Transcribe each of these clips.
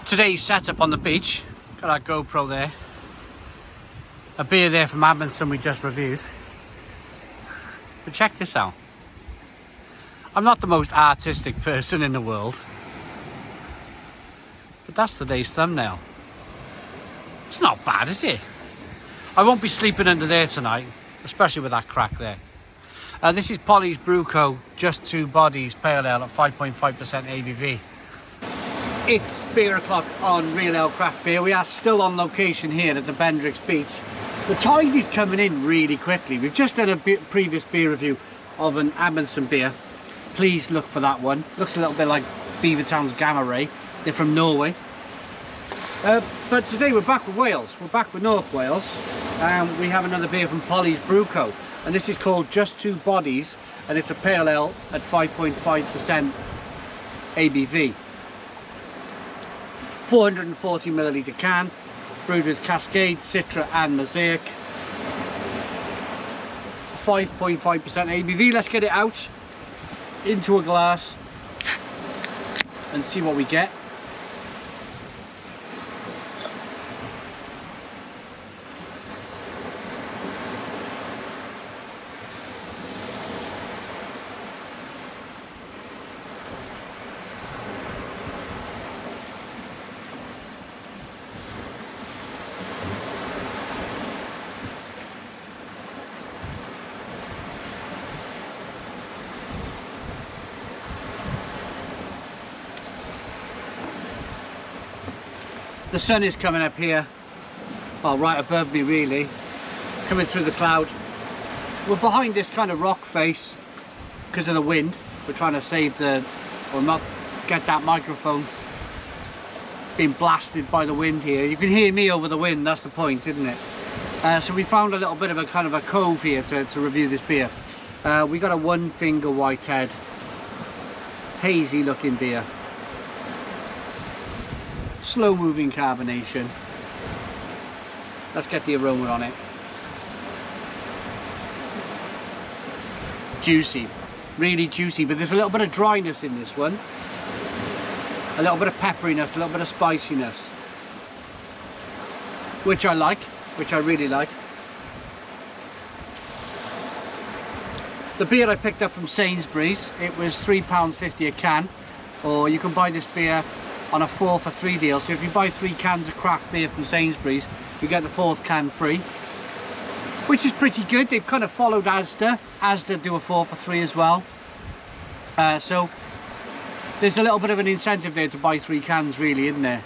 Today's setup on the beach, got our GoPro there, a beer there from Amundsen we just reviewed. But check this out. I'm not the most artistic person in the world, but that's today's thumbnail. It's not bad, is it? I won't be sleeping under there tonight, especially with that crack there. This is Polly's Brew Co. Just Two Bodies Pale Ale at 5.5% ABV. It's beer o'clock on Real Ale Craft Beer. We are still on location here at the Bendrix Beach. The tide is coming in really quickly. We've just done a previous beer review of an Amundsen beer. Please look for that one. Looks a little bit like Beavertown's Gamma Ray. They're from Norway. But today we're back with Wales. We're back with North Wales. We have another beer from Polly's Brew Co. And this is called Just Two Bodies. And it's a pale ale at 5.5% ABV. 440ml can, brewed with Cascade, Citra and Mosaic. 5.5% ABV. Let's get it out into a glass and see what we get. The sun is coming up here, well, right above me really, coming through the cloud. We're behind this kind of rock face because of the wind. We're trying to save or not get that microphone being blasted by the wind here. You can hear me over the wind, that's the point, isn't it? So we found a little bit of a kind of a cove here to review this beer. We got a One Finger Whitehead, hazy looking beer. Slow moving carbonation. Let's get the aroma on it. Juicy, really juicy, but there's a little bit of dryness in this one. A little bit of pepperiness, a little bit of spiciness, which I like, which I really like. The beer I picked up from Sainsbury's, it was £3.50 a can, or you can buy this beer on a 4 for 3 deal. So if you buy 3 cans of craft beer from Sainsbury's, you get the 4th can free, which is pretty good. They've kind of followed Asda do a 4 for 3 as well. So there's a little bit of an incentive there to buy 3 cans really, isn't there,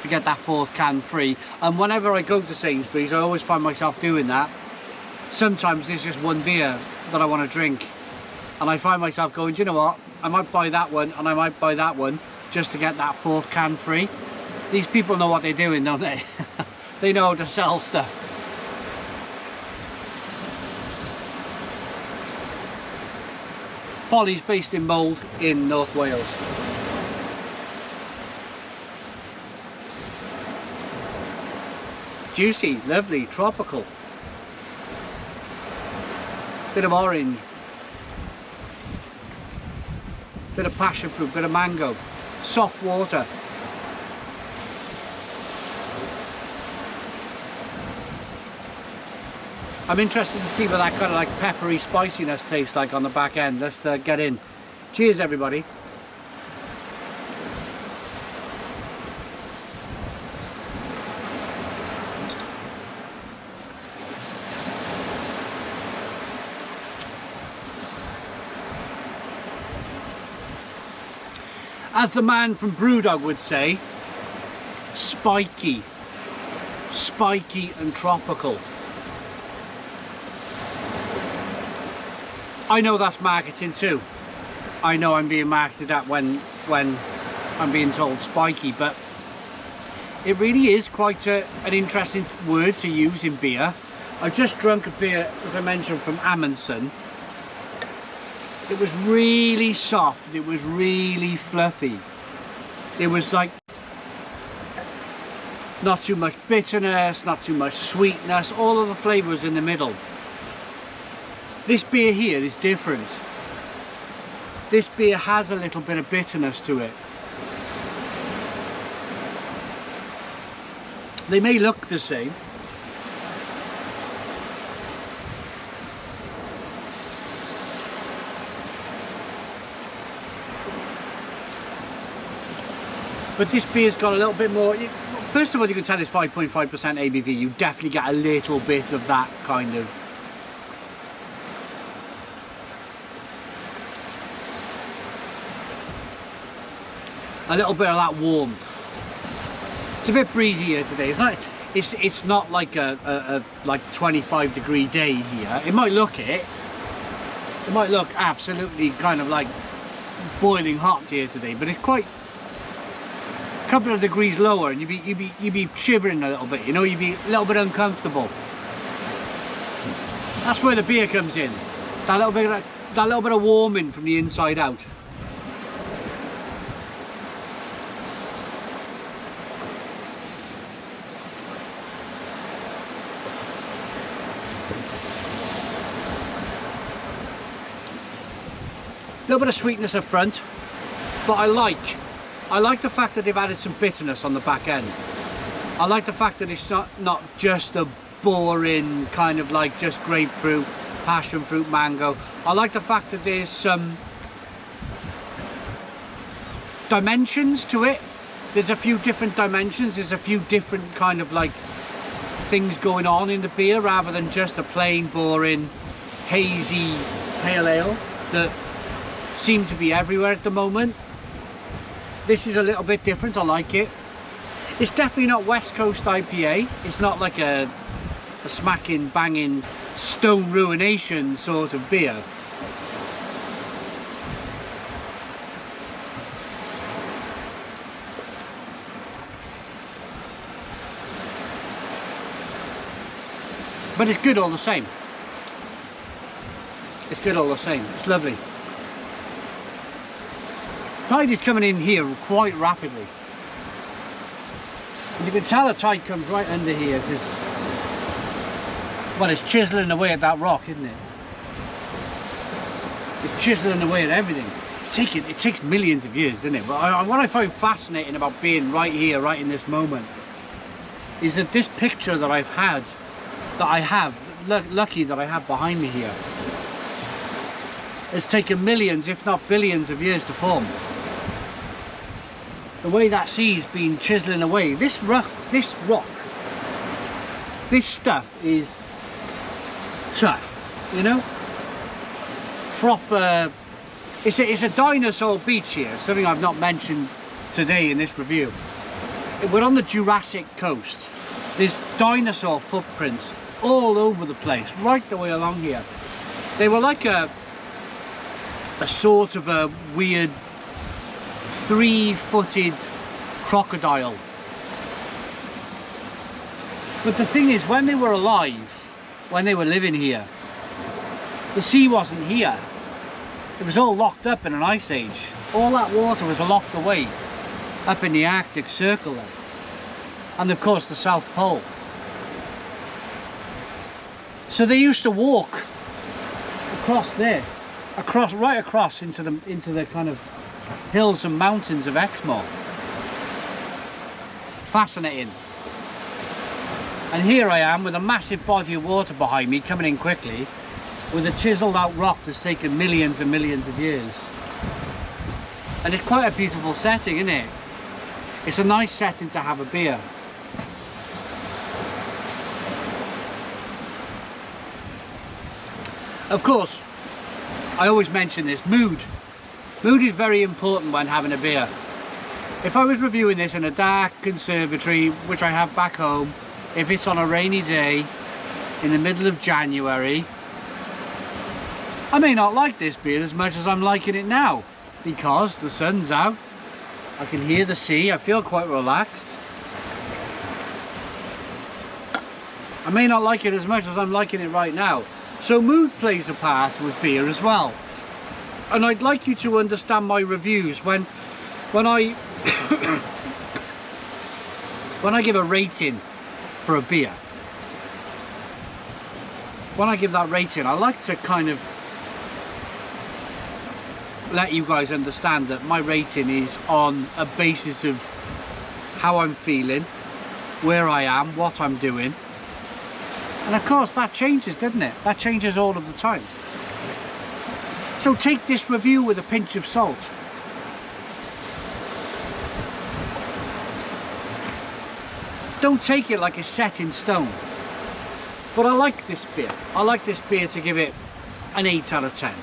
to get that 4th can free. And whenever I go to Sainsbury's, I always find myself doing that. Sometimes there's just one beer that I want to drink, and I find myself going, do you know what, I might buy that one and I might buy that one just to get that 4th can free. These people know what they're doing, don't they? They know how to sell stuff. Polly's based in Mold in North Wales. Juicy, lovely, tropical. Bit of orange, bit of passion fruit, bit of mango. Soft water. I'm interested to see what that kind of like peppery spiciness tastes like on the back end. Let's get in. Cheers everybody. As the man from Brewdog would say, spiky. Spiky and tropical. I know that's marketing too. I know I'm being marketed at when I'm being told spiky, but it really is quite an interesting word to use in beer. I've just drunk a beer, as I mentioned, from Amundsen. It was really soft, it was really fluffy. It was like not too much bitterness, not too much sweetness, all of the flavours in the middle. This beer here is different. This beer has a little bit of bitterness to it. They may look the same. But this beer's got a little bit more. First of all, you can tell it's 5.5% ABV. You definitely get a little bit of that kind of. A little bit of that warmth. It's a bit breezy here today. It's not like a like 25-degree day here. It might look it. It might look absolutely kind of like boiling hot here today, but it's quite. Couple of degrees lower and you'd be shivering a little bit, you know, you'd be a little bit uncomfortable. That's where the beer comes in. That little bit of warming from the inside out. A little bit of sweetness up front, but I like the fact that they've added some bitterness on the back end. I like the fact that it's not just a boring kind of like just grapefruit, passion fruit, mango. I like the fact that there's some dimensions to it. There's a few different dimensions. There's a few different kind of like things going on in the beer rather than just a plain boring hazy pale ale that seem to be everywhere at the moment. This is a little bit different. I like it. It's definitely not West Coast IPA. It's not like a smacking, banging, stone ruination sort of beer. But it's good all the same. It's good all the same. It's lovely. Tide is coming in here quite rapidly. And you can tell the tide comes right under here because, well, it's chiseling away at that rock, isn't it? It's chiseling away at everything. It takes millions of years, doesn't it? But what I find fascinating about being right here, right in this moment, is that this picture that I've had, lucky that I have behind me here, has taken millions, if not billions of years to form. The way that sea's been chiseling away, this rock, this stuff is tough, you know? Proper. It's a dinosaur beach here, something I've not mentioned today in this review. We're on the Jurassic coast. There's dinosaur footprints all over the place, right the way along here. They were like a sort of a weird three-footed crocodile. But the thing is, when they were alive, when they were living here, the sea wasn't here. It was all locked up in an ice age. All that water was locked away up in the Arctic Circle there. And of course the South Pole. So they used to walk across there, right across into the kind of hills and mountains of Exmoor. Fascinating. And here I am with a massive body of water behind me coming in quickly, with a chiseled out rock that's taken millions and millions of years. And it's quite a beautiful setting, isn't it? It's a nice setting to have a beer. Of course, I always mention this, mood. Mood is very important when having a beer. If I was reviewing this in a dark conservatory, which I have back home, if it's on a rainy day in the middle of January, I may not like this beer as much as I'm liking it now, because the sun's out, I can hear the sea, I feel quite relaxed. I may not like it as much as I'm liking it right now. So mood plays a part with beer as well. And I'd like you to understand my reviews when I when I give a rating for a beer. When I give that rating, I like to kind of let you guys understand that my rating is on a basis of how I'm feeling, where I am, what I'm doing. And of course that changes, doesn't it? That changes all of the time. So take this review with a pinch of salt. Don't take it like it's set in stone. But I like this beer. I like this beer to give it an 8 out of 10.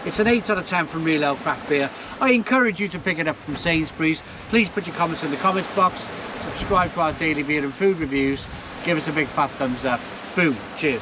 It's an 8 out of 10 from Real Ale Craft Beer. I encourage you to pick it up from Sainsbury's. Please put your comments in the comments box. Subscribe to our daily beer and food reviews. Give us a big fat thumbs up. Boom. Cheers.